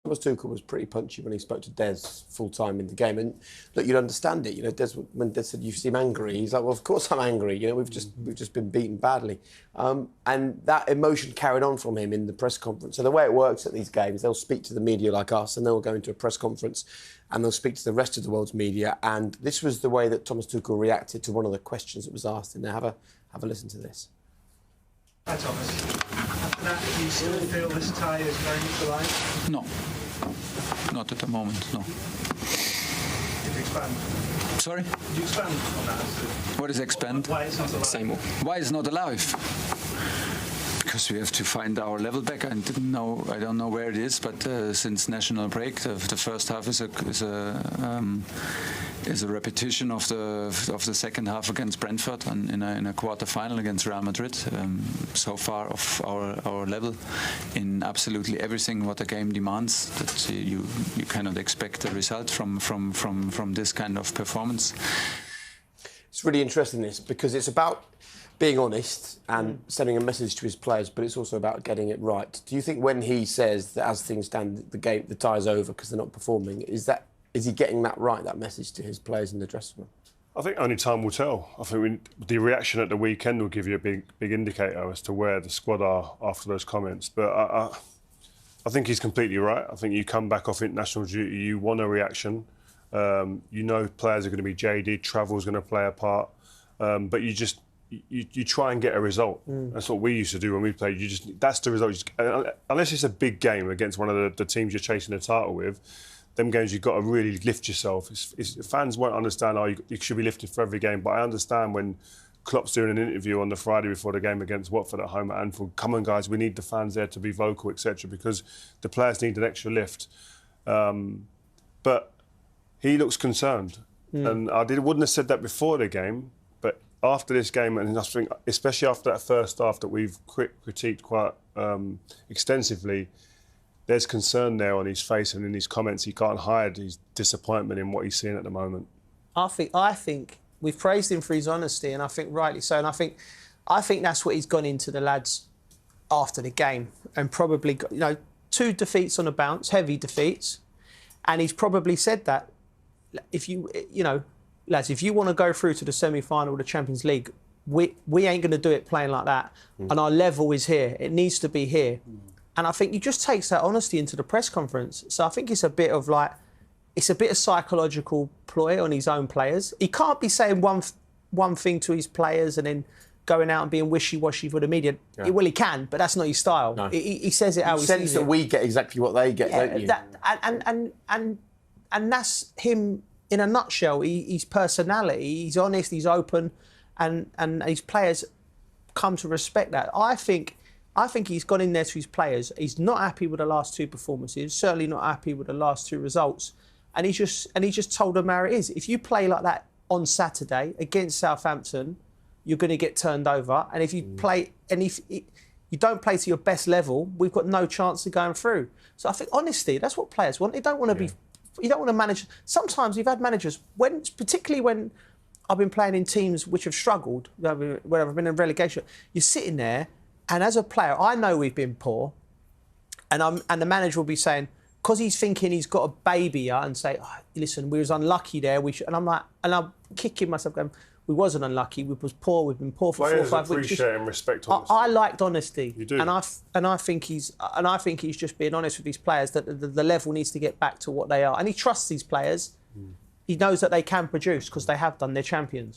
Thomas Tuchel was pretty punchy when he spoke to Des full time in the game, and look, you'd understand it. You know, when Des said you seem angry, he's like, "Well, of course I'm angry. You know, we've just been beaten badly," and that emotion carried on from him in the press conference. So the way it works at these games, they'll speak to the media like us, and they'll go into a press conference, and they'll speak to the rest of the world's media. And this was the way that Thomas Tuchel reacted to one of the questions that was asked. And now have a listen to this. Hi Thomas. After that, do you still feel this tie is very much alive? No, not at the moment, no. Could you expand? Sorry? Could you expand on that? What is expand? Why it's not alive? Say more. Why it's not alive? Because we have to find our level back. I don't know where it is, but since national break, the first half is a repetition of the second half against Brentford and in a quarter final against Real Madrid. So far of our level in absolutely everything what the game demands. That you cannot expect a result from this kind of performance. It's really interesting this because it's about being honest and sending a message to his players, but it's also about getting it right. Do you think when he says that as things stand, the tie's over because they're not performing, is he getting that right, that message to his players in the dressing room? I think only time will tell. I think the reaction at the weekend will give you a big indicator as to where the squad are after those comments. But I think he's completely right. I think you come back off international duty, you want a reaction. You know players are going to be jaded, travel's going to play a part, but you try and get a result. That's what we used to do when we played. That's the result. Unless it's a big game against one of the teams you're chasing the title with, them games you've got to really lift yourself. Fans won't understand, you should be lifted for every game, but I understand when Klopp's doing an interview on the Friday before the game against Watford at home at Anfield, come on guys, we need the fans there to be vocal, etc., because the players need an extra lift. But he looks concerned. And wouldn't have said that before the game, but after this game, and I think especially after that first half that we've critiqued quite extensively, there's concern there on his face and in his comments. He can't hide his disappointment in what he's seeing at the moment. I think we've praised him for his honesty, and I think rightly so. And I think that's what he's gone into the lads after the game, and probably got, 2 defeats on a bounce, heavy defeats, and he's probably said that lads, if you want to go through to the semi-final of the Champions League, we ain't going to do it playing like that, and our level is here. It needs to be here. And I think he just takes that honesty into the press conference. So I think it's a bit of psychological ploy on his own players. He can't be saying one thing to his players and then going out and being wishy-washy for the media. Yeah. Well, he can, but that's not his style. No. He says it how he sees it. Sense that we get exactly what they get, don't you? And that's him in a nutshell. His personality, he's honest, he's open, and his players come to respect that. I think he's gone in there to his players. He's not happy with the last 2 performances, certainly not happy with the last 2 results. And he just told them how it is. If you play like that on Saturday against Southampton, you're going to get turned over. And if you if you don't play to your best level, we've got no chance of going through. So I think honesty, that's what players want. They don't want to be. You don't want to manage. Sometimes you've had managers, particularly when I've been playing in teams which have struggled, where I've been in relegation, you're sitting there, and as a player, I know we've been poor, and the manager will be saying, because he's thinking he's got a baby and say, listen, we was unlucky there. And I'm kicking myself going, we wasn't unlucky. We was poor. We've been poor for 4 or 5 weeks. Appreciate and respect honesty. I liked honesty. You do. And I think he's just being honest with his players that the level needs to get back to what they are. And he trusts these players. He knows that they can produce because they have done. They're champions.